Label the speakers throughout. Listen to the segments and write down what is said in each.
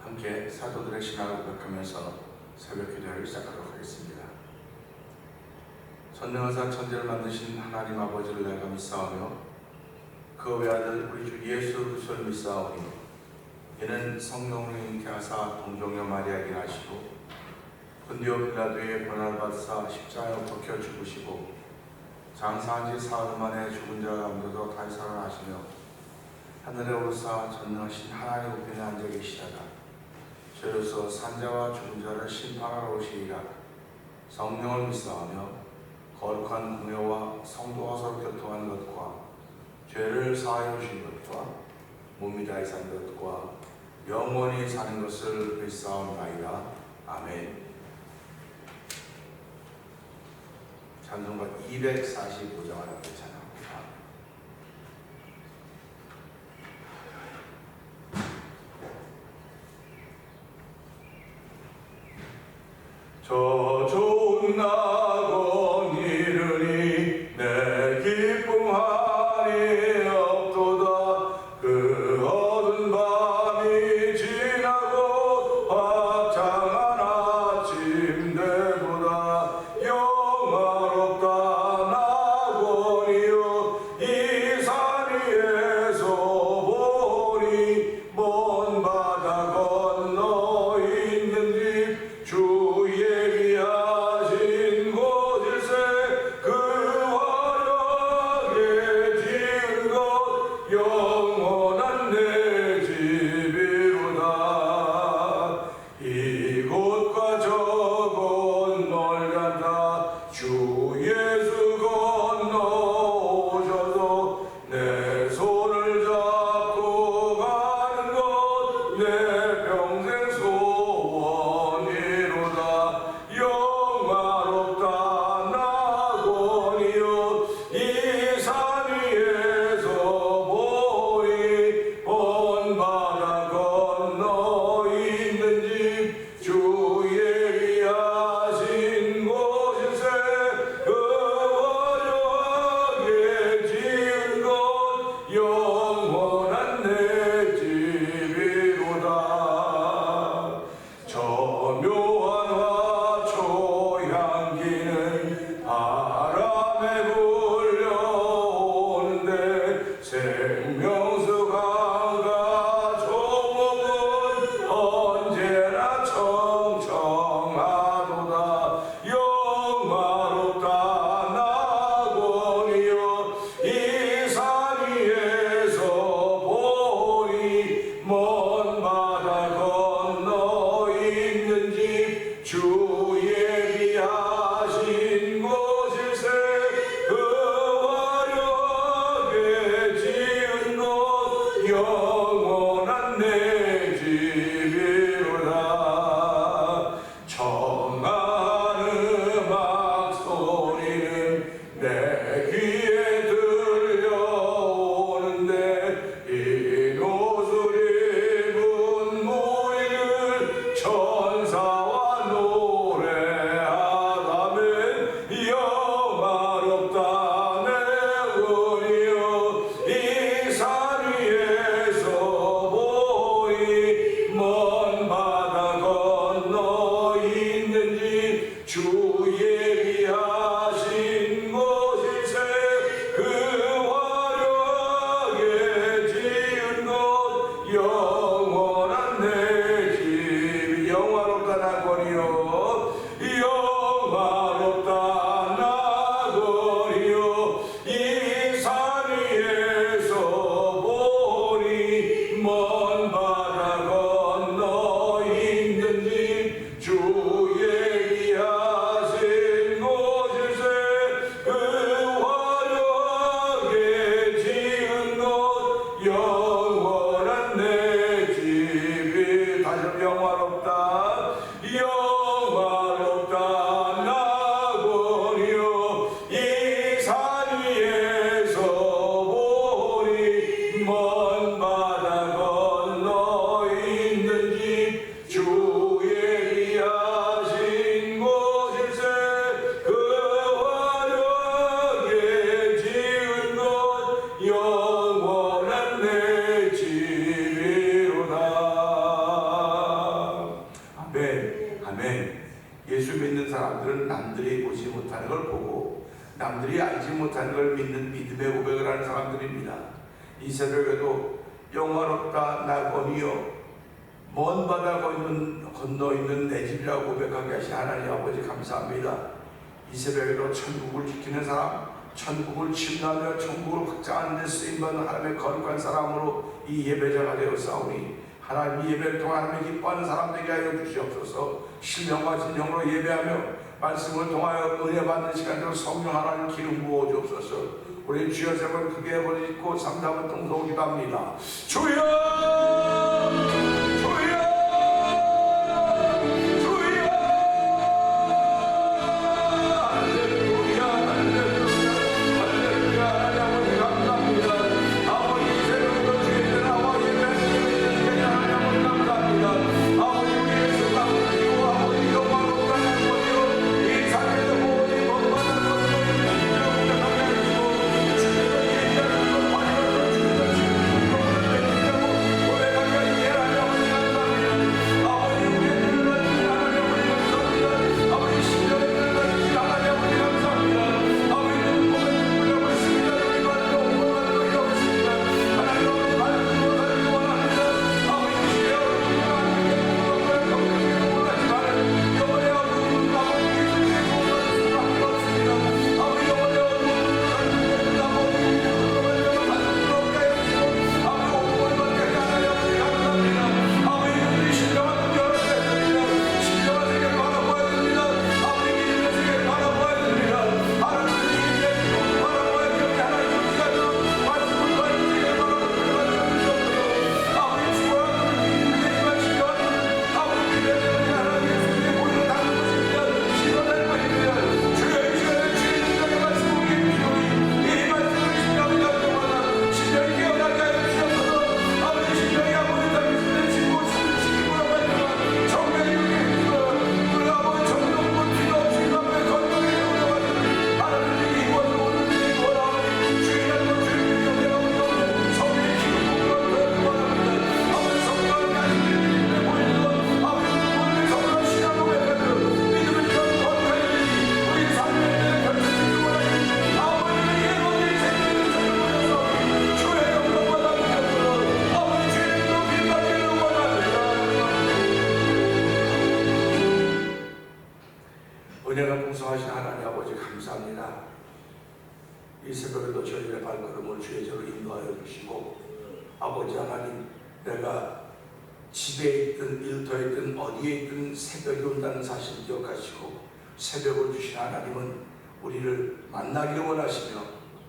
Speaker 1: 함께 사도들의 신앙을 고백하면서 새벽 기도를 시작하도록 하겠습니다. 전능하사 천지를 만드신 하나님 아버지를 내가 믿사오며 그 외아들 우리 주 예수 그리스도를 믿사오니 이는 성령으로 잉태 하사 동정녀 마리아에게 나시고 본디오 빌라도의 고난을 받으사 십자가에 박혀 죽으시고 장사한 지 사흘 만에 죽은 자 가운데서 다시 살아나시며 하늘에 오르사 전능하신 하나님 우편에 앉아 계시다가 저로서 산자와 죽은 자를 심판하러 오시리라. 성령을 믿사오며 거룩한 공회와 성도와 서로 교통하는 것과 죄를 사하여 주신 것과 몸이 다히 산 것과 영원히 사는 것을 믿사옵나이다. 아멘. 찬송가 245장을 함께 찬양합니다. 저 좋은 낙원 이르니 내 기쁨하니 없도다. 그 어두운 밤이 지나고 화창한 아침 되도다. 영화롭다 낙원이여 이 산 위에서 보니 먼 바다 건너 있는 집 주의 영원한 내 집이로다. 이곳과 저곳 멀지 않다. 주 예수 건너오셔서 내 손을 잡고 가는 것 내 평생 소원이로다. 영화롭다 낙원이여 이 산 위에서 먼 바다 건너 있는 집 주의 위하신 곳일세. 그 화려하게 지은 것 영원한 내 집이로다. 저 묘한 화초 향기는 바람에 불려오는데 생명수 강가 조목은 언제나 청청하도다. 영화롭다 낙원이여 이 산 위에서 보니 먼 바다 건너 있는 집 주의 위하신 곳일세. 그 화려하게 지은 것 영원한 내 집이로다. 청한 음악 소리는 내 귀에 들려오는데 이 옷을 입은 무리를 천사와 노래하다면 영화롭다 내 은이여 이 산 위에서 보이 먼 바다 건너 있는 집 주의 위하신 곳일세. 그 화려하게 지은 것 영원한 내 집. 영화롭다 낙원이여 영화롭다 낙원이여 이 산 위에서 보니 먼 바다 건너 있는 집 주의 위하신 곳일세. 그 화려하게 지은 것 영원한 내 집이. 다시 한번 영화롭다 영화롭다 낙원이여 이 산 위에서 보니 먼 바다 못하는 걸 보고 남들이 알지 못하는 걸 믿는 믿음의 고백을 하는 사람들입니다. 이 새벽에도 영원없다 나 번이여 먼 바다 건너 있는 내 집이라고 고백하게 하신 하나님 아버지 감사합니다. 이 새벽에도 천국을 지키는 사람, 천국을 침노하며 천국을 확장하는 데 쓰임받는 하나님의 거룩한 사람으로 이 예배자가 되었사오니 하나님 이 예배를 통해 하나님의 기뻐하는 사람 되게 하여 주시옵소서. 신령과 진정으로 예배하며 말씀을 통하여 은혜 받는 시간대로 성령 하나님 기름 부어 주옵소서. 우리 주여 세번 크게 벌리고 3-4분 동서 기도합니다. 주여! 은혜가 풍성하신 하나님 아버지 감사합니다. 이 새벽에도 저희의 발걸음을 주의 저로 인도하여 주시고 아버지 하나님 내가 집에 있든 일터에 있든 어디에 있든 새벽이 온다는 사실을 기억하시고 새벽을 주신 하나님은 우리를 만나기를 원하시며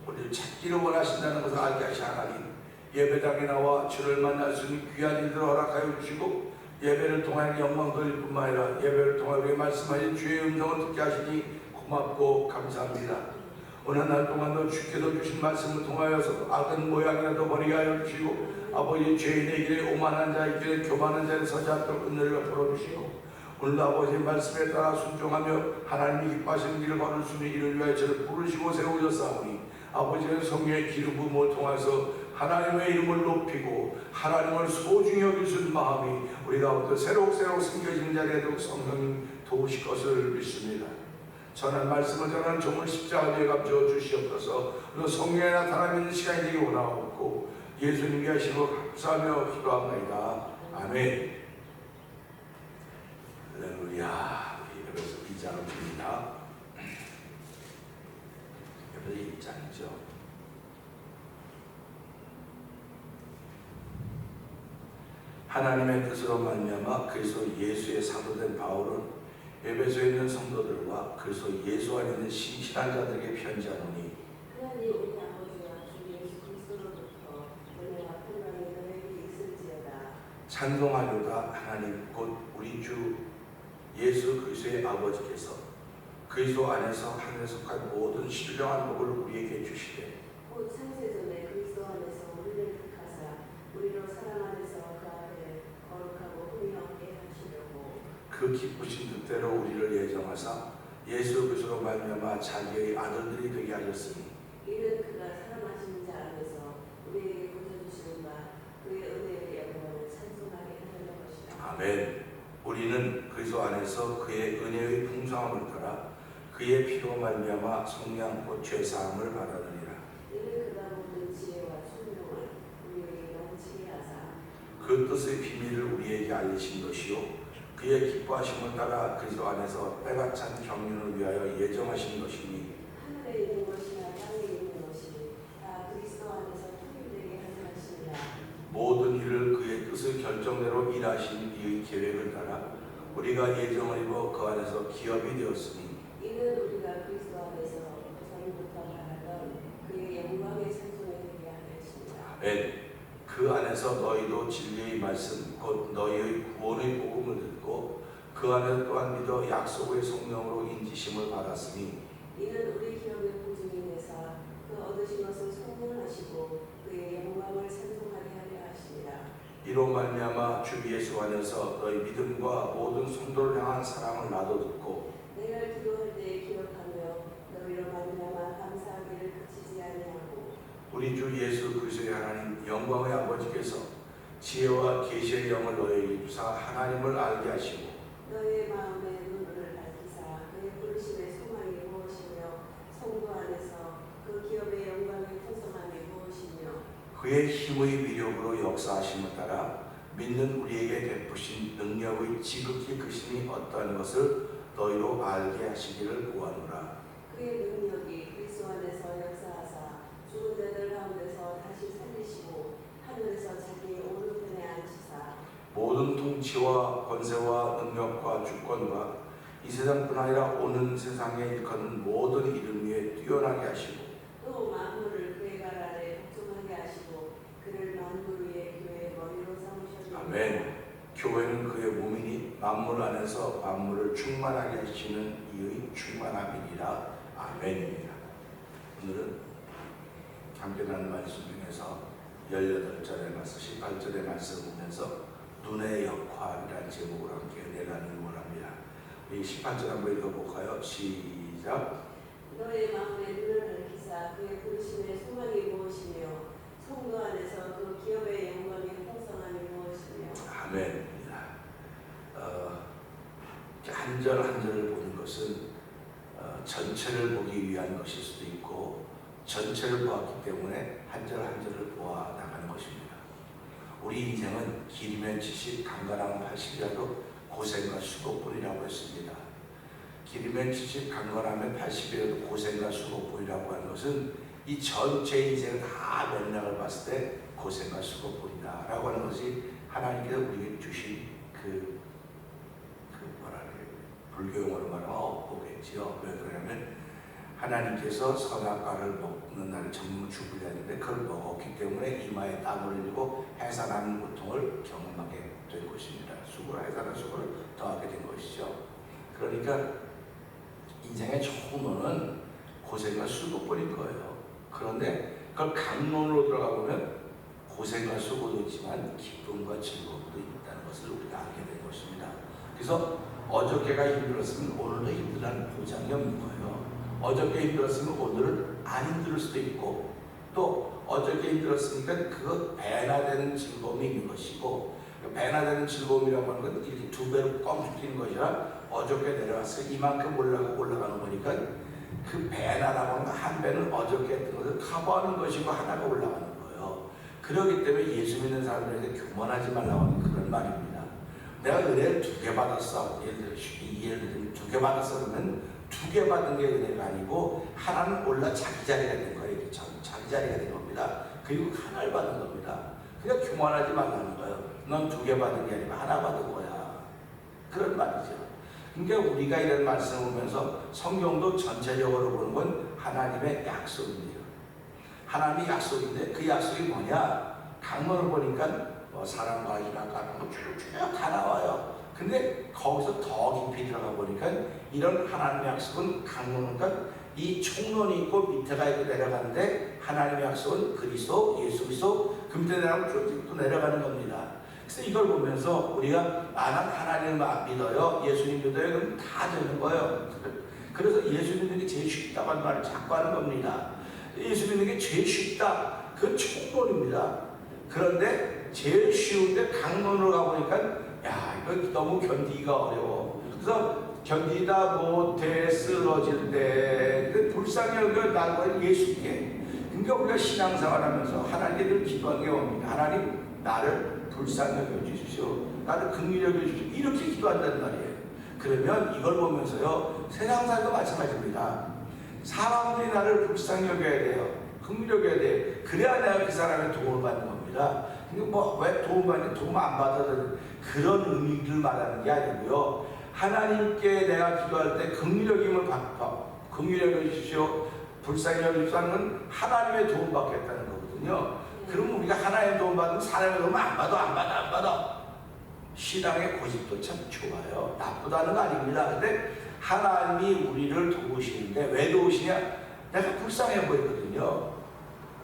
Speaker 1: 우리를 찾기를 원하신다는 것을 알게 하신 하나님, 예배당에 나와 주를 만날 수 있는 귀한 일들을 허락하여 주시고 예배를 통하여 영광 돌릴 뿐만 아니라 예배를 통하여 우리에게 말씀하신 주의 음성을 듣게 하시니 고맙고 감사합니다. 오늘 날 동안도 주께서 주신 말씀을 통하여서 악은 모양이라도 버리게 하여 주시고 아버지 죄인의 길에 오만한 자의 길에 교만한 자를 서지 않도록 은혜를 풀어주시고 오늘도 아버지 말씀에 따라 순종하며 하나님이 기뻐하시는 길을 걸을 수 있는 이를 위하여 저를 부르시고 세우셨사오니 아버지의 성령의 기름 부음을 통해서 하나님의 이름을 높이고 하나님을 소중히 여길 수 있는 마음이 우리 가운데 새록새록 생겨지는 자리에도 성령님 도우실 것을 믿습니다. 전한 말씀을 전하는 종을 십자가에 감춰 주시옵소서. 그리고 성령에 나타나는 시간이 되기 원하옵고 예수님께 하시고 감사하며 기도합니다. 아멘. 할렐루야. 그래서 2장을 줍니다. 그래서 1장이죠. 하나님의 뜻으로 말미암아 그리스도 예수의 사도된 바울은 에베소에 있는 성도들과 그리스도 예수 안에 있는 신실한 자들에게 편지하노니
Speaker 2: 하나님 우리 아버지와 주 예수 그리스도로부터 은혜와 평강이 너희에게 있을지어다.
Speaker 1: 찬송하려다 하나님 곧 우리 주 예수 그리스도의 아버지께서 그리스도 안에서 하늘에 속한 모든 신령한 복을 우리에게 주시되
Speaker 2: 곧 창세전에 그리스도 안에서 우리를 택하사 우리로 사랑 안에서 그 앞에 거룩하고 흠이 없게 하시려고
Speaker 1: 그 기쁘신 뜻대로 우리를 예정하사 예수 그리스도로 말미암아 자기의 아들들이 되게 하셨으니
Speaker 2: 이는 그가 사랑하시는 자 안에서 우리에게 보여주시는 바 그의 은혜의 영광을 찬송하게 하려는 것이다.
Speaker 1: 아멘. 우리는 그리스도 안에서 그의 은혜의 풍성함을 따라 그의 피로 말미암아 성량고 죄사함을 받았느니라.
Speaker 2: 이는 그가 모든 지혜와 총명을 우리에게 넘치게 하사
Speaker 1: 그 뜻의 비밀을 우리에게 알리신 것이요 그의 기뻐하심을 따라 그리스도 안에서 때가 찬 경륜을 위하여 예정하신 것이니
Speaker 2: 하늘에 있는 것이나 땅에 있는 것이 다 그리스도 안에서 통일되게 하는 것이니라.
Speaker 1: 모든 일을 그의 뜻의 결정대로 일하신 이의 계획을 따라 우리가 예정을 입어 그 안에서 기업이 되었으니
Speaker 2: 이는 우리가 그리스도 안에서 전부터 말하던 그의 영광의 찬송에 되게 하려 하십니다.
Speaker 1: 아멘. 그 안에서 너희도 진리의 말씀 곧 너희의 구원의 복음을 듣고 그 안에 또한 믿어 약속의 성령으로 인지심을 받았으니
Speaker 2: 이는 우리 기업의 보증인 데서 그 얻으신 것을 소문하시고 그의 영광을 찬송하게 하려 하십니다.
Speaker 1: 이로 말미암아 주 예수 안에서 너희 믿음과 모든 성도를 향한 사랑을 나도 듣고
Speaker 2: 내가 기도할 때에 기억하며 너희로 말미암아 감사하기를 그치지 아니하고
Speaker 1: 우리 주 예수 그리스도의 하나님 영광의 아버지께서 지혜와 계시의 영을 너희에게 주사 하나님을 알게 하시고
Speaker 2: 너의 마음의 눈을 밝히사 그의 부르심의 소망이 무엇이며 성도 안에서 그 기업의 영광의 풍성함이 무엇이며
Speaker 1: 그의 힘의 위력으로 역사하심을 따라 믿는 우리에게 베푸신 능력의 지극히 크심이 어떠한 것을 너희로 알게 하시기를 구하노라.
Speaker 2: 그의 능력이 그리스도 안에서 역사하사 죽은 자들 가운데서 다시 살리시고 하늘에서 자기의 오른편에 앉히사
Speaker 1: 모든 통치와 권세와 능력과 주권과 이 세상뿐 아니라 오는 세상에 일컫는 모든 이름 위에 뛰어나게 하시고
Speaker 2: 또 만물을 그의 발 아래 복종하게 하시고 그를 만물 위에 교회의 머리로 삼으셨느니라.
Speaker 1: 아멘. 교회는 그의 몸이니 만물 안에서 만물을 충만하게 하시는 이의 충만함이니라. 아멘입니다. 오늘은 함께 나눈 말씀 중에서 18절의 말씀, 18절의 말씀을 보면서 눈의 역할이라는 제목으로 함께 은혜를 나누기 원합니다. 우리 18절 한번 읽어볼까요? 시작.
Speaker 2: 너의 마음의 눈을 밝히사 그의 부르심의 소망이 무엇이며 성도 안에서 그 기업의 영광의 풍성함이 무엇이며
Speaker 1: 아멘입니다. 한 절 한 절을 보는 것은 전체를 보기 위한 것일 수도 있고 전체를 보았기 때문에 한 절 한 절을 보아 나가는 것입니다. 우리 인생은 길이면 70, 강건하면 80이라도 고생과 수고뿐이라고 했습니다. 길이면 70, 강건하면 80이라도 고생과 수고뿐이라고 하는 것은 이 전체 인생을 다 맥락을 봤을 때 고생과 수고뿐이다 라고 하는 것이 하나님께서 우리에게 주신 불교 용어로 말하면 업보겠지요. 왜 그러냐면 하나님께서 선악과를 먹는 날을 정령 죽으려 했는데 그걸 먹었기 때문에 이마에 땀을 흘리고 해산하는 고통을 경험하게 될 것입니다. 수고를 해산한 수고를 더하게 된 것이죠. 그러니까 인생의 총론은 고생과 수고뿐인 거예요. 그런데 그걸 강론으로 들어가 보면 고생과 수고도 있지만 기쁨과 즐거움도 있다는 것을 우리가 알게 된 것입니다. 그래서 어저께가 힘들었으면 오늘도 힘들다는 보장이 없는 거예요. 어저께 힘들었으면 오늘은 안 힘들 수도 있고 또 어저께 힘들었으니까 그거 배나되는 즐거움이 있는 것이고 배나되는 즐거움이라고 하는 건 이렇게 두 배로 뻥 뚫리는 것이라 어저께 내려왔으니까 이만큼 올라가는 거니까 그 배나라고 하는 한 배는 어저께 했던 것을 커버하는 것이고 하나가 올라가는 거예요. 그렇기 때문에 예수 믿는 사람들에게 교만하지 말라고 하는 그런 말입니다. 내가 은혜를 2개 받았어. 예를 들면 2개 받았어 그러면 2개 받은 게 은혜가 아니고 하나는 올라 자기 자리가 된 거예요. 자기 자리가 된 겁니다. 그리고 하나를 받은 겁니다. 그러니까 교만하지 말라는 거예요. 넌 2개 받은 게 아니고 하나 받은 거야. 그런 말이죠. 그러니까 우리가 이런 말씀을 보면서 성경도 전체적으로 보는 건 하나님의 약속입니다. 하나님의 약속인데 그 약속이 뭐냐? 강론을 보니까 사랑과 희락과 쭉쭉 다 나와요. 근데 거기서 더 깊이 들어가 보니까 이런 하나님의 약속은 강론이니까 이 총론이 있고 밑에가 있고 내려가는데 하나님의 약속은 그리스도, 예수 그리스도 그 밑에 내려가면 쭉 내려가는 겁니다. 그래서 이걸 보면서 우리가 나는 하나님을 믿어요, 예수님 믿어요, 그럼 다 되는 거예요. 그래서 예수 믿는 게 제일 쉽다고 하는 말을 자꾸 하는 겁니다. 예수 믿는 게 제일 쉽다. 그건 총론입니다. 그런데 제일 쉬운데 강론으로 가보니까 야 이거 너무 견디기가 어려워. 그래서
Speaker 3: 견디다 못해 쓰러질 때 그 불쌍히 여겨 나를 예수께. 그러니까 우리가 신앙생활하면서 하나님을 기도하는 게 뭡니까? 하나님 나를 불쌍히 여겨주십시오. 나를 긍휼히 여겨주십시오. 이렇게 기도한다는 말이에요. 그러면 이걸 보면서요, 세상살도 마찬가지입니다. 사람들이 나를 불쌍히 여겨야 돼요. 긍휼히 여겨야 돼. 그래야 내가 그 사람의 도움을 받는 겁니다. 근데 뭐 왜 도움 받는, 도움 안 받아도 그런 의미를 말하는 게 아니고요. 하나님께 내가 기도할 때 긍휼히 여김을 긍휼히 여겨주십시오. 불쌍히 여겨주십시오 하는 건 하나님의 도움 받겠다는 거거든요. 그럼 우리가 하나님의 도움 받으면 사람의 도움 안 받아. 신앙의 고집도 참 좋아요. 나쁘다는 거 아닙니다. 근데 하나님이 우리를 도우시는데 왜 도우시냐? 내가 불쌍해 보이거든요.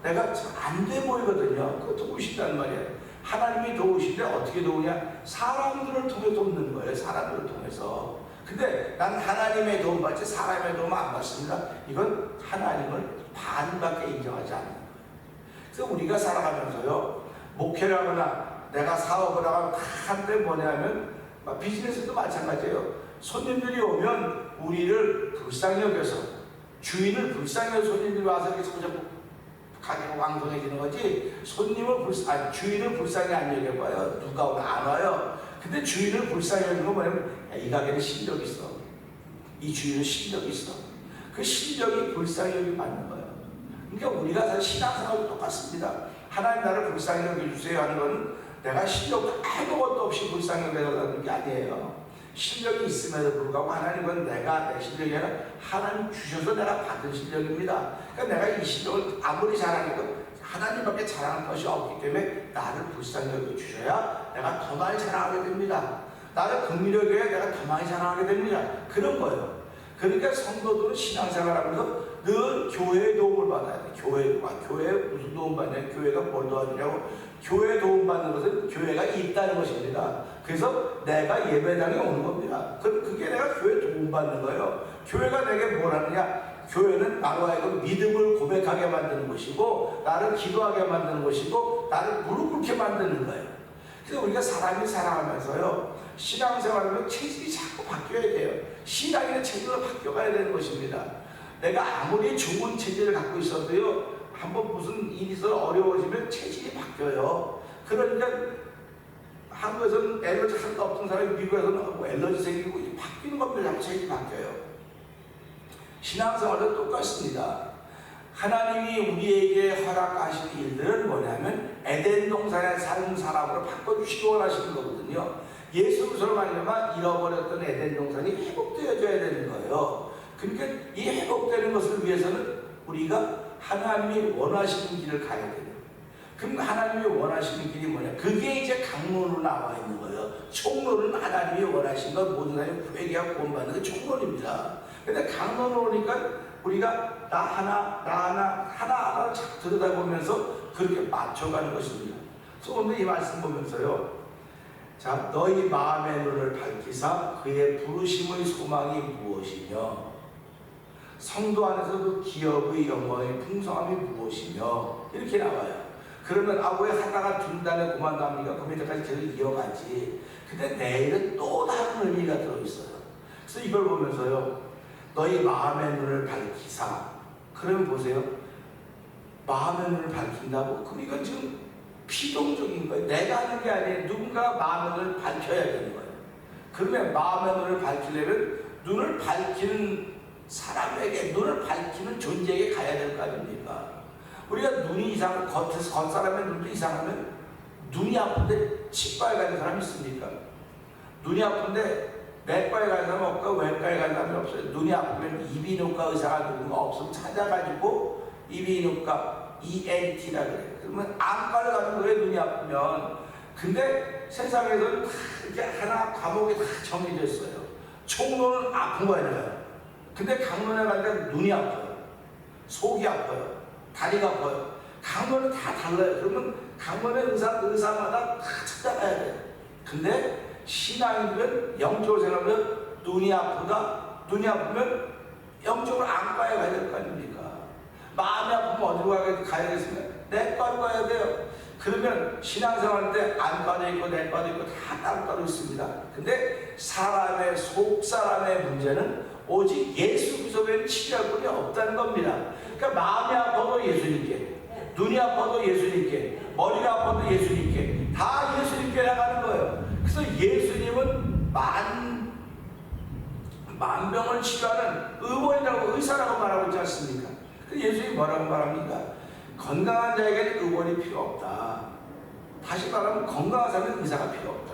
Speaker 3: 내가 안 돼 보이거든요. 그거 도우신다는 말이에요. 하나님이 도우시는데 어떻게 도우냐? 사람들을 통해 돕는 거예요. 사람들을 통해서. 근데 난 하나님의 도움 받지 사람의 도움 안 받습니다. 이건 하나님을 반밖에 인정하지 않는 거예요. 그래서 우리가 살아가면서요, 목회를 하거나 내가 사업을 하거나 한데 뭐냐면 비즈니스도 마찬가지예요. 손님들이 오면 우리를 불쌍히 여겨서, 주인을 불쌍히 여겨서 손님들이 와서 이렇게 가게가 왕성해지는 거지, 주인을 불쌍히 안 여겨봐요. 누가 오면 안 와요. 근데 주인을 불쌍히 여기는 건 뭐냐면, 이 가게는 실력이 있어. 이 주인은 실력이 있어. 그 실력이 불쌍히 여기 받는 거예요. 그러니까 우리가 사실 신앙생활도 똑같습니다. 하나님 나를 불쌍히 여겨주세요 하는 거는 내가 실력도 아무것도 없이 불쌍히 여겨달라는 게 아니에요. 실력이 있음에도 불구하고 하나님은 내가 내 실력이 아니라 하나님 주셔서 내가 받은 실력입니다. 그러니까 내가 이 실력을 아무리 잘하게도 하나님밖에 자랑할 것이 없기 때문에 나를 불쌍히 여겨주셔야 내가 더 많이 자랑하게 됩니다. 나를 긍휼히 여겨야 내가 더 많이 자랑하게 됩니다. 그런 거예요. 그러니까 성도들은 신앙생활하면서 늘 교회의 도움을 받아야 돼. 교회에 무슨 도움 받냐? 교회가 뭘 도와주냐고? 교회 도움 받는 것은 교회가 있다는 것입니다. 그래서 내가 예배당에 오는 겁니다. 그게 내가 교회 도움 받는 거예요. 교회가 내게 뭘 하느냐? 교회는 나로 하여금 믿음을 고백하게 만드는 것이고, 나를 기도하게 만드는 것이고, 나를 무릎 꿇게 만드는 거예요. 그래서 우리가 사람이 살아가면서요, 신앙생활하면 체질이 자꾸 바뀌어야 돼요. 신앙인의 체질로 바뀌어가야 되는 것입니다. 내가 아무리 좋은 체질을 갖고 있어도요, 한번 무슨 일이 있어 어려워지면 체질이 바뀌어요. 그러니까 한국에서는 엘러지 하나도 없던 사람이 미국에서는 엘러지 생기고 바뀌는 겁니다. 자꾸 체질이 바뀌어요. 신앙생활도 똑같습니다. 하나님이 우리에게 허락하신 일들은 뭐냐면 에덴 동산에 사는 사람으로 바꿔주시기 원하시는 거거든요. 예수 그리스도로 말미암아 잃어버렸던 에덴 동산이 회복되어져야 되는 거예요. 그러니까 이 회복되는 것을 위해서는 우리가 하나님이 원하시는 길을 가야 돼요. 그럼 하나님이 원하시는 길이 뭐냐? 그게 이제 강론으로 나와 있는 거예요. 총론은 하나님이 원하신 것 모든 사람이 회개하고 구원받는 게 총론입니다. 근데 강론으로 오니까 우리가 나 하나를 잘 들여다보면서 그렇게 맞춰가는 것입니다. 그래서 오늘 이 말씀 보면서요, 자, 너희 마음의 눈을 밝히사 그의 부르심의 소망이 무엇이며 성도 안에서도 기업의 영광의 풍성함이 무엇이며 이렇게 나와요. 그러면 왜 하다가 중단에 그만답니까? 그 밑에까지 계속 이어가지. 근데 내일은 또 다른 의미가 들어있어요. 그래서 이걸 보면서요, 너희 마음의 눈을 밝히사. 그러면 보세요, 마음의 눈을 밝힌다고? 그럼 이건 지금 피동적인 거예요. 내가 하는 게 아니에요. 누군가 마음의 눈을 밝혀야 되는 거예요. 그러면 마음의 눈을 밝히려면 눈을 밝히는 사람에게, 눈을 밝히는 존재에게 가야 될 거 아닙니까? 우리가 눈이 겉사람의 눈도 이상하면 눈이 아픈데 치과에 가는 사람이 있습니까? 눈이 아픈데 내과에 가는 사람은 없고 외과에 가는 사람이 없어요. 눈이 아프면 이비인후과 의사가 누군가 없으면 찾아가지고 이비인후과 ENT라 그래요. 그러면 안과를 가는 거예요, 눈이 아프면. 근데 세상에서는 다 이렇게 하나 과목이 다 정해져 있어요. 총론은 아픈 거예요. 근데 강론에 가니까 눈이 아파요. 속이 아파요. 다리가 아파요. 강론은 다 달라요. 그러면 강론의 의사마다 다 찾아가야 돼요. 근데 신앙이면 영적으로 생각하면 눈이 아프다. 눈이 아프면 영적으로 안과에 가야 될 거 아닙니까? 마음이 아프면 어디로 가야겠습니까? 내과로 가야 돼요. 그러면 신앙생활 때 안과도 있고 내과도 있고 다 따로따로 있습니다. 근데 사람의 속 사람의 문제는 오직 예수 그리스도 외에는 치료할 분이 없다는 겁니다. 그러니까 마음이 아파도 예수님께, 눈이 아파도 예수님께, 머리가 아파도 예수님께, 다 예수님께 나가는 거예요. 그래서 예수님은 만병을 치료하는 의원이라고, 의사라고 말하고 있지 않습니까? 예수님이 뭐라고 말합니까? 건강한 자에게는 의원이 필요 없다. 다시 말하면 건강한 사람은 의사가 필요 없다.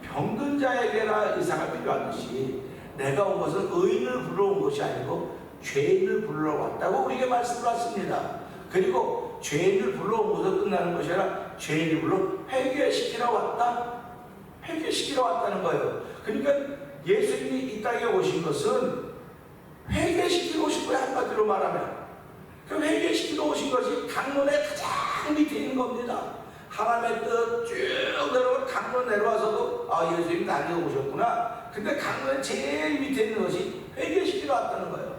Speaker 3: 병든 자에게나 의사가 필요하듯이 내가 온 것은 의인을 불러온 것이 아니고 죄인을 불러 왔다고 우리에게 말씀하셨습니다. 그리고 죄인을 불러온 것은 끝나는 것이 아니라 죄인을 불러 회개시키러 왔다. 회개시키러 왔다는 거예요. 그러니까 예수님이 이 땅에 오신 것은 회개시키러 오신 거예요. 한마디로 말하면. 그 회개시키러 오신 것이 강론의 가장 밑에 있는 겁니다. 하나님의 뜻 쭉 내려가 강론 내려와서도 예수님이 나중에 오셨구나. 근데 강론의 제일 밑에 있는 것이 회개시키러 왔다는 거예요.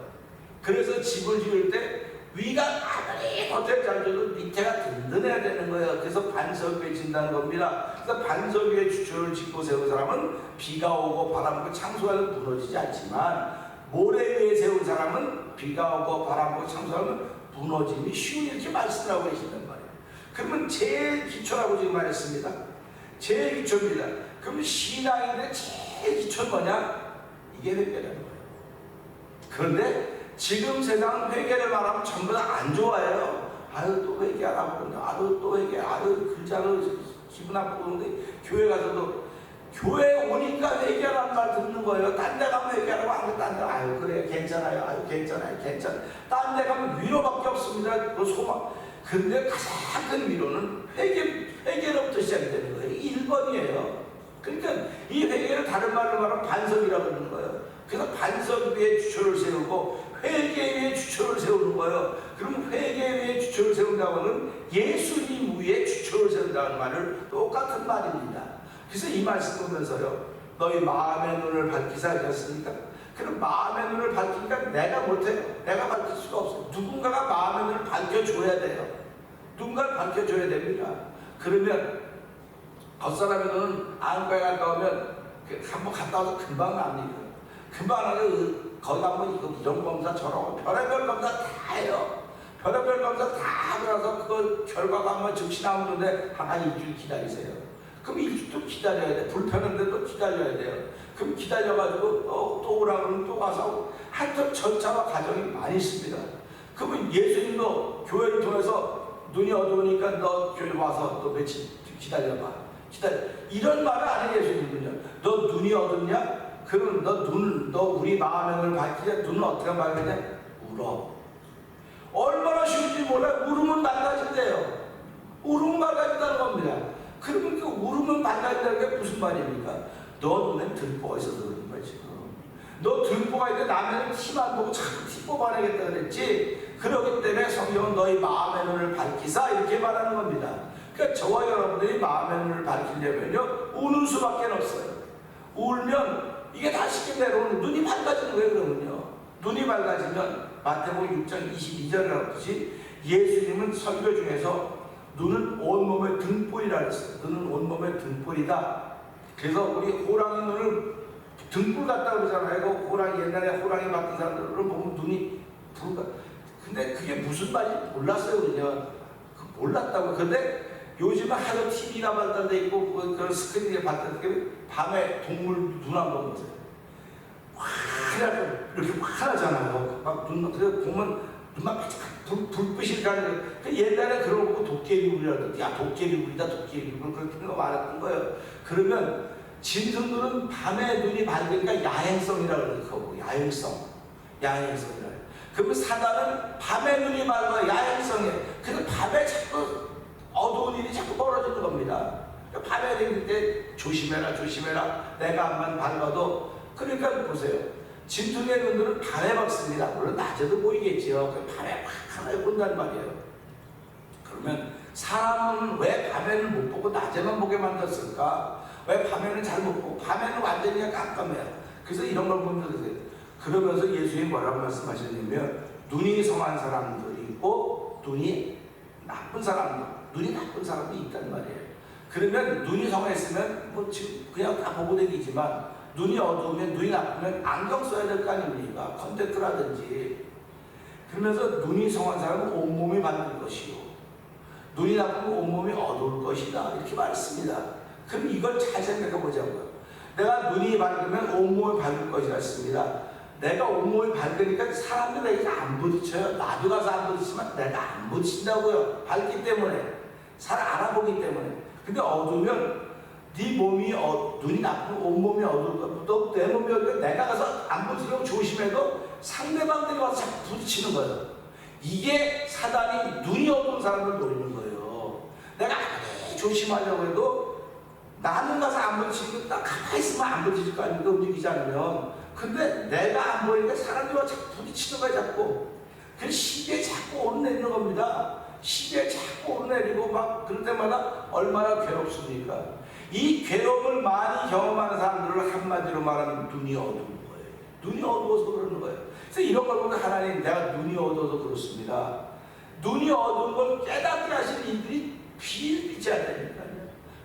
Speaker 3: 그래서 집을 지을 때 위가 아무리 겉에 잘 져도 밑에가 든든해야 되는 거예요. 그래서 반석 위에 진다는 겁니다. 그래서 반석 위에 주초를 짓고 세운 사람은 비가 오고 바람 불고 창수하면 무너지지 않지만, 모래 위에 세운 사람은 비가 오고 바람 불고 창수하면 무너짐이 쉬운, 이렇게 말씀하고 계신단 말이에요. 그러면 제일 기초라고 지금 말했습니다. 제일 기초입니다. 그럼 신앙인데 제일 기초는 뭐냐? 이게 회개라는 거예요. 그런데 지금 세상은 회개를 말하면 전부 다 안 좋아해요. 아유 또 회개하라고 그런다. 아유 또 회개. 아유 글자를 기분 나쁘고 그러는데 교회 가서도 교회 오니까 회개하라는 말 듣는 거예요. 딴 데 가면 회개하라고 하면 딴 데 아유 그래 괜찮아요. 아유 괜찮아요. 괜찮아. 딴 데 가면 위로밖에 없습니다. 그 소망. 근데 가장 큰 위로는 회개로부터 시작이 되는 거예요. 1번이에요. 그러니까 이 회개를 다른 말로 말하면 반석이라고 그러는 거예요. 그래서 반석 위에 주초를 세우고 회개 위에 주초를 세우는 거예요. 그럼 회개 위에 주초를 세운다고 하면 예수님 위에 주초를 세운다는 말을 똑같은 말입니다. 그래서 이 말씀 보면서요, 너희 마음의 눈을 밝히사 하셨으니까, 그럼 마음의 눈을 밝히니까 내가 못해요. 내가 밝힐 수가 없어요. 누군가가 마음의 눈을 밝혀줘야 돼요. 누군가를 밝혀줘야 됩니다. 그러면 겉사람의 눈은 안과에 갔다 오면 한번 갔다 와서 금방 납니다. 금방 나서 거기 가면 이런 검사 저런 별의별 검사 다 해요. 별의별 검사 다 하고 나서 그 결과가 한번 즉시 나오는데 한 일주일 기다리세요. 그럼 일주일도 기다려야 돼. 불편한데 또 기다려야 돼요. 그럼 기다려가지고 또 오라 그러면 또 가서 하여튼 절차와 과정이 많이 있습니다. 그러면 예수님도 교회를 통해서 눈이 어두우니까 너 교회 와서 또 며칠 기다려봐. 이런 말을 안 해요. 예수님은요. 너 눈이 어둡냐? 그럼 너 우리 마음의 눈을 밝히자. 눈은 어떻게 밝히냐? 울어. 얼마나 쉬운지 몰라요. 울으면 맑아진대요. 울으면 맑아진다는 겁니다. 그러면 그 울으면 맑아진다는 게 무슨 말입니까? 너 눈에 들보가 있어서 그런 거야 지금. 너 들보가 있는데 남의 티 안 보고 자꾸 티 뽑아내겠다 그랬지. 그렇기 때문에 성경은 너희 마음의 눈을 밝히사 이렇게 말하는 겁니다. 그러니까 저와 여러분들이 마음의 눈을 밝히려면요, 우는 수밖에 없어요. 울면 이게 다 쉽게 내려오는, 눈이 밝아지는 거예요. 그러면요, 눈이 밝아지면 마태복음 6장 22절에 나오듯이 예수님은 설교 중에서 눈은 온몸의 등불이라 그랬어요. 눈은 온몸의 등불이다. 그래서 우리 호랑이 눈을 등불 같다고 그러잖아요. 그 호랑이, 옛날에 호랑이 맡은 사람들을 보면 눈이 불. 근데 그게 무슨 말인지 몰랐어요. 그냥 몰랐다고. 근데 요즘은 하도 TV가 발달돼 있고 그런 스크린에 발달돼 밤에 동물 눈 한 번 보세요. 이렇게 환하잖아요. 막 눈, 그래서 보면 눈만 불빛이 가는. 옛날에 그런 거 보고 도깨비불이라든지, 야 도깨비불이다 도깨비불 그렇게 거 말했던 거예요. 그러면 짐승들은 밤에 눈이 밝으니까 야행성이라고 그러는 거고, 야행성이라. 그러면 사단은 밤에 눈이 밝아 야행성이에요. 그래서 밤에 자꾸 어두운 일이 자꾸 벌어지는 겁니다. 밤에 되는 때 조심해라. 내가 앞만 밝아도. 그러니까 보세요. 짐승의 눈들은 밤에 밝습니다. 물론 낮에도 보이겠지요. 밤에 하나에 본단 말이에요. 그러면 사람은 왜 밤에는 못 보고 낮에만 보게 만들었을까? 왜 밤에는 잘 못 보고 밤에는 완전히 깜깜해요. 그래서 이런 걸 보면 되세요. 그러면서 예수님이 뭐라고 말씀하셨냐면, 눈이 성한 사람들이 있고 눈이 나쁜 사람들. 눈이 나쁜 사람도 있단 말이에요. 그러면 눈이 성했으면 뭐 지금 그냥 다 보고 다니지만 눈이 어두우면 눈이 나쁘면 안경 써야 될 거 아닙니까? 컨택트라든지. 그러면서 눈이 성한 사람은 온몸이 밝을 것이요 눈이 나쁘면 온몸이 어두울 것이다 이렇게 말했습니다. 그럼 이걸 잘 생각해 보자고요. 내가 눈이 밝으면 온몸이 밝을 것이라 했습니다. 내가 온몸이 밝으니까 사람들에게 안 부딪혀요. 나도 가서 안 부딪히지만 내가 안 부딪힌다고요. 밝기 때문에 잘 알아보기 때문에. 근데 어두우면 네 몸이 눈이 나쁘면 온몸이 어두울 거야. 또 내 몸이 어두우면 내가 가서 안 부딪히려고 조심해도 상대방들이 와서 자꾸 부딪히는 거예요. 이게 사단이 눈이 어두운 사람을 노리는 거예요. 내가 아무리 조심하려고 해도 나는 가서 안 부딪히고 나 가만히 있으면 안 부딪힐 거 아닙니까? 움직이지 않으면. 근데 내가 안 보이니까 사람들이 와서 자꾸 부딪히는 거야 자꾸. 그래서 시비에 자꾸 오르내리는 겁니다. 시비에 자꾸 오르내리고 막 그럴 때마다 얼마나 괴롭습니까? 이 괴로움을 많이 경험하는 사람들을 한마디로 말하면 눈이 어두운 거예요. 눈이 어두워서 그러는 거예요. 그래서 이런 걸 보면 하나님 내가 눈이 어두워서 그렇습니다. 눈이 어두운 걸 깨닫게 하시는 이들이 빛이 안 되니까요.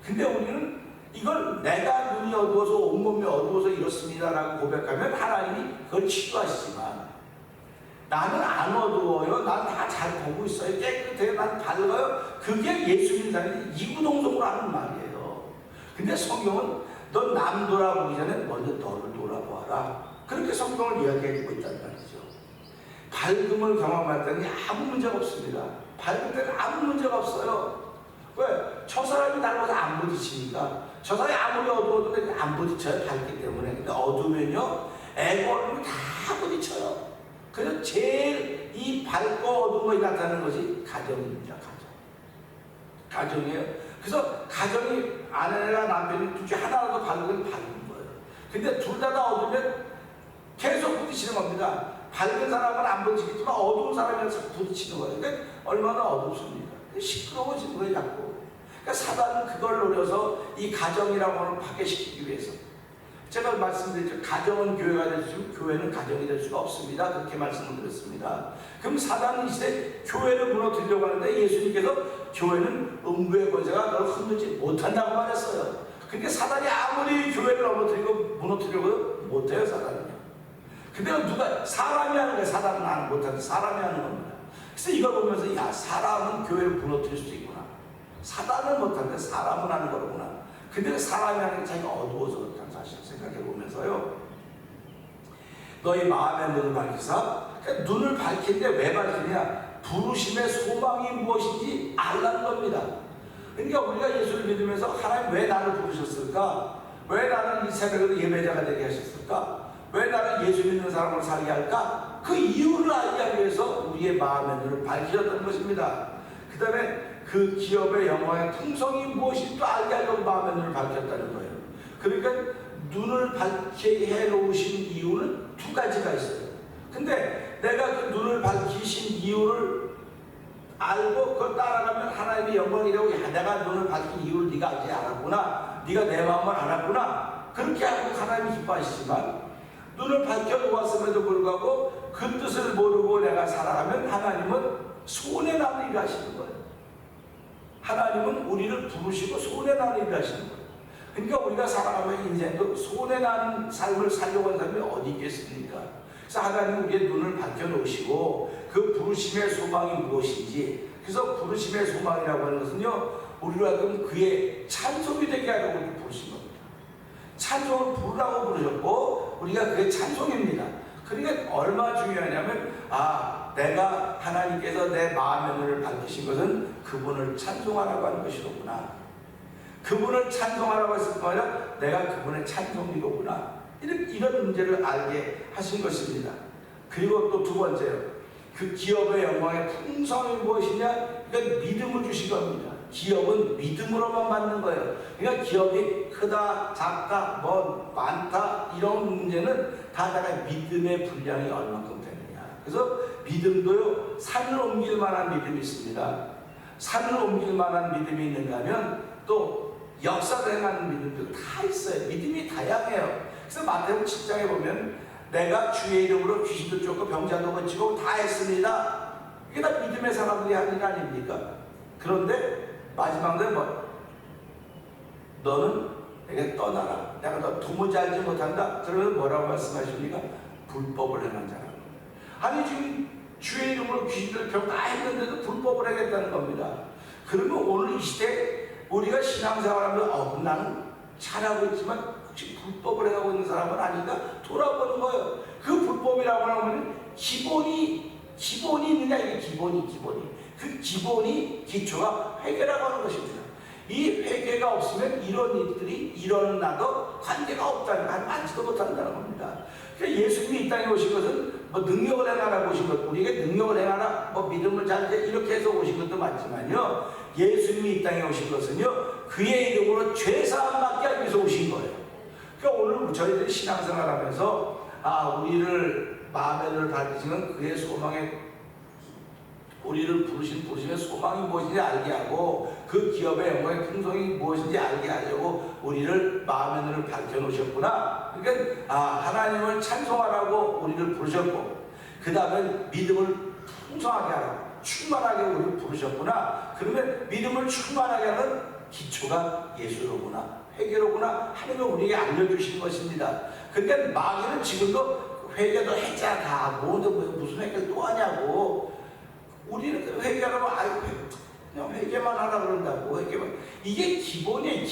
Speaker 3: 근데 우리는 이걸 내가 눈이 어두워서 온몸이 어두워서 이렇습니다라고 고백하면 하나님이 그걸 치료하시지만 나는 안 어두워요. 난 다 잘 보고 있어요. 깨끗해요. 난 밝아요. 그게 예수 믿는 사람이 이구동성으로 하는 말이에요. 근데 성경은 너 남 돌아보기 전에 먼저 너를 돌아보아라. 그렇게 성경을 이야기해주고 있다는 말이죠. 밝음을 경험했더니 아무 문제가 없습니다. 밝을 때는 아무 문제가 없어요. 왜? 저 사람이 나를 봐서 안 부딪히니까. 저 사람이 아무리 어두워도 안 부딪혀요. 밝기 때문에. 근데 어두우면요 애고는 다 부딪혀요. 그래서 제일 이 밝고 어두운 것이 나타나는 것이 가정입니다. 가정이에요. 그래서 가정이 아내가 남편이 둘 중 하나라도 밝으면 밝은 거예요. 근데 둘 다 어두우면 계속 부딪히는 겁니다. 밝은 사람은 안 부딪히겠지만 어두운 사람이라서 부딪히는 거예요. 그러니까 얼마나 어둡습니까? 시끄러워지는 거예요 자꾸. 그러니까 사단은 그걸 노려서 이 가정이라고 하는 파괴시키기 위해서. 제가 말씀드렸죠. 가정은 교회가 될 수 있고 교회는 가정이 될 수가 없습니다. 그렇게 말씀을 드렸습니다. 그럼 사단은 이제 교회를 무너뜨리려고 하는데 예수님께서 교회는 음부의 권세가 너를 흔들지 못한다고 말했어요. 그러니까 사단이 아무리 교회를 무너뜨리려고 못해요. 사단은요. 근데 누가 사람이 하는 거예요. 사단은 못하는데 사람이 하는 겁니다. 그래서 이걸 보면서 야 사람은 교회를 무너뜨릴 수도 있구나. 사단은 못하는데 사람은 하는 거구나. 근데 사람이 하는 게 자기가 어두워서 그렇다는 사실 생각해 보면서요. 너희 마음의 눈을 밝히사. 그러니까 눈을 밝히는데 왜 밝히냐? 부르심의 소망이 무엇인지 알라는 겁니다. 그러니까 우리가 예수를 믿으면서 하나님 왜 나를 부르셨을까? 왜 나를 이 새벽에도 예배자가 되게 하셨을까? 왜 나를 예수 믿는 사람으로 살게 할까? 그 이유를 알기 위해서 우리의 마음의 눈을 밝히셨다는 것입니다. 그 다음에 그 기업의 영광의 풍성이 무엇인지 또 알게 하려고 마음의 눈을 밝혔다는 거예요. 그러니까 눈을 밝게 해놓으신 이유는 두 가지가 있어요. 근데 내가 그 눈을 밝히신 이유를 알고 그걸 따라가면 하나님의 영광이라고 야 내가 눈을 밝힌 이유를 네가 아직 알았구나. 네가 내 마음을 알았구나. 그렇게 하고 하나님이 기뻐하시지만 눈을 밝혀놓았음에도 불구하고 그 뜻을 모르고 내가 살아가면 하나님은 손해나는 일을 하시는 거예요. 하나님은 우리를 부르시고 손해나는 일을 하시는 거예요. 그러니까 우리가 살아가면 인생도 손해나는 삶을 살려고 하는 사람이 어디 있겠습니까? 그래서 하나님은 우리의 눈을 밝혀놓으시고 그 부르심의 소망이 무엇인지, 그래서 부르심의 소망이라고 하는 것은요 우리로 하여금 그의 찬송이 되게 하려고 이렇게 부르신 겁니다. 찬송을 부르라고 부르셨고 우리가 그의 찬송입니다. 그러니까 얼마나 중요하냐면 내가 하나님께서 내 마음의 눈을 밝히신 것은 그분을 찬송하라고 하는 것이로구나. 그분을 찬송하라고 했을 거 아니라 내가 그분의 찬송이로구나. 이런 문제를 알게 하신 것입니다. 그리고 또 두 번째요. 그 기업의 영광의 풍성이 무엇이냐? 그러니까 믿음을 주신 겁니다. 기업은 믿음으로만 받는 거예요. 그러니까 기업이 크다, 작다, 많다 이런 문제는 다 믿음의 분량이 얼마큼 되느냐. 그래서 믿음도요 산을 옮길 만한 믿음이 있습니다. 산을 옮길 만한 믿음이 있는가 하면 또 역사를 행하는 믿음도 다 있어요. 믿음이 다양해요. 그래서 마태복음 7장에 보면 내가 주의 이름으로 귀신도 쫓고 병자도 고치고 다 했습니다. 이게 다 믿음의 사람들이 하는 일 아닙니까? 그런데 마지막에 뭐 너는 내게 떠나라. 내가 너 도무지 알지 못한다. 그러면 뭐라고 말씀하십니까? 불법을 행한 자라. 아니 지금 주의 이름으로 귀신들 병 다 했는데도 불법을 하겠다는 겁니다. 그러면 오늘 이 시대 우리가 신앙생활하면 나는 잘하고 있지만 혹시 불법을 해가고 있는 사람은 아닌가 돌아보는 거예요. 그 불법이라고 하면 기본이 있느냐. 이게 기본이 그 기본이 기초가 회개라고 하는 것입니다. 이 회개가 없으면 이런 일들이 일어나도 관계가 없다는 걸 알지도 못한다는 겁니다. 그러니까 예수님이 이 땅에 오신 것은 뭐 능력을 행하라 오신 것, 우리에게 능력을 행하라, 뭐 믿음을 잘 이렇게 해서 오신 것도 맞지만요, 예수님이 이 땅에 오신 것은요, 그의 이름으로 죄사함 받게 하기 위해서 오신 거예요. 그러니까 오늘 저희들이 신앙생활하면서 우리를 마음의 눈을 밝히시는 그의 소망에 우리를 부르심의 소망이 무엇인지 알게 하고 그 기업의 영광의 풍성이 무엇인지 알게 하려고 우리를 마음의 눈을 밝혀놓으셨구나. 그러니까 하나님을 찬송하라고 우리를 부르셨고 그 다음에 믿음을 풍성하게 하라고 충만하게 우리를 부르셨구나. 그러면 믿음을 충만하게 하는 기초가 예수로구나, 회개로구나 하는 걸 우리에게 알려주신 것입니다. 그러니까 마귀는 지금도 회개도 했잖아. 다 무슨 회개를 또 하냐고. 우리는 회개하면 그냥 회개만 하라 그런다고. 이게 기본이에요.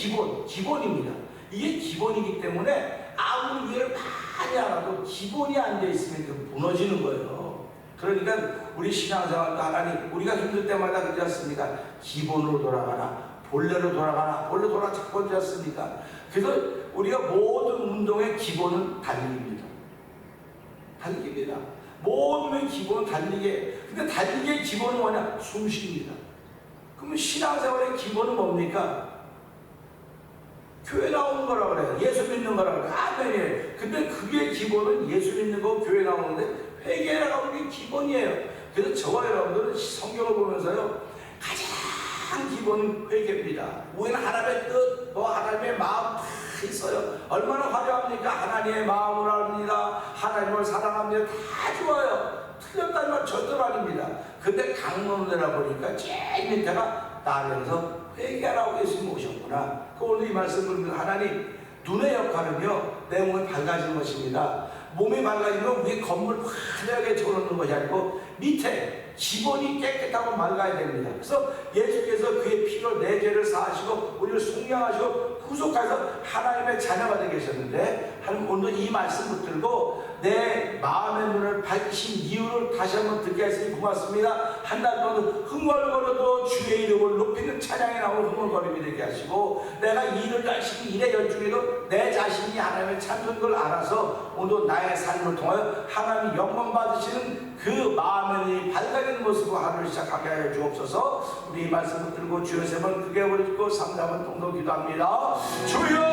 Speaker 3: 기본입니다. 이게 기본이기 때문에 아무리 위를 많이 알아도 기본이 안 돼 있으면 무너지는 거예요. 그러니까 우리 신앙생활도 하나님 우리가 힘들 때마다 그러지 않습니까? 기본으로 돌아가나 본래로 돌아가나 본래 돌아잡고 그러지 않습니까? 그래서 우리가 모든 운동의 기본은 달리기입니다. 모든 기본은 달리기. 근데 달리기의 기본은 뭐냐? 숨쉬기입니다. 그러면 신앙생활의 기본은 뭡니까? 교회 나오는 거라고 그래요. 예수 믿는 거라고 그래요. 아멘이에요. 근데 그게 기본은 예수 믿는 거 교회 나오는데 회개라고 하는 게 기본이에요. 그래서 저와 여러분들은 성경을 보면서요, 가장 기본은 회개입니다. 우리는 하나님의 뜻, 하나님의 마음 다 있어요. 얼마나 화려합니까? 하나님의 마음을 압니다. 하나님을 사랑합니다. 다 좋아요. 틀렸다는 말 절대로 아닙니다. 근데 강론을 내려보니까 제일 밑에가 나면서 회개하라고 예수님이 오셨구나. 오늘 이 말씀을 하나님 눈의 역할은요, 내 몸이 밝아지는 것입니다. 몸이 밝아지는 건 위에 건물 화려하게 쳐놓는 것이 아니고 밑에 기본이 깨끗하고 맑아야 됩니다. 그래서 예수께서 그의 피로 내 죄를 사하시고 우리를 속량하시고 구속하셔서 하나님의 자녀가 되게 하셨는데, 하나님 오늘 이 말씀 붙들고 내 마음의 눈을 밝히신 이유를 다시 한번 듣게 하시니 고맙습니다. 한 달 동안 흥얼거려도 주의 이름을 높이는 찬양이 나오는 흥얼거림이 되게 하시고, 내가 일을 열심히 일에 열중해도 내 자신이 하나님의 찬송인 걸 알아서 오늘 나의 삶을 통하여 하나님이 영광 받으시는 그 마음의 눈이 밝아지는 모습으로 하루를 시작하게 하여 주옵소서. 우리 이 말씀을 들고 주여 세번 크게 부르짖고 3, 4번 동동 기도합니다. 주여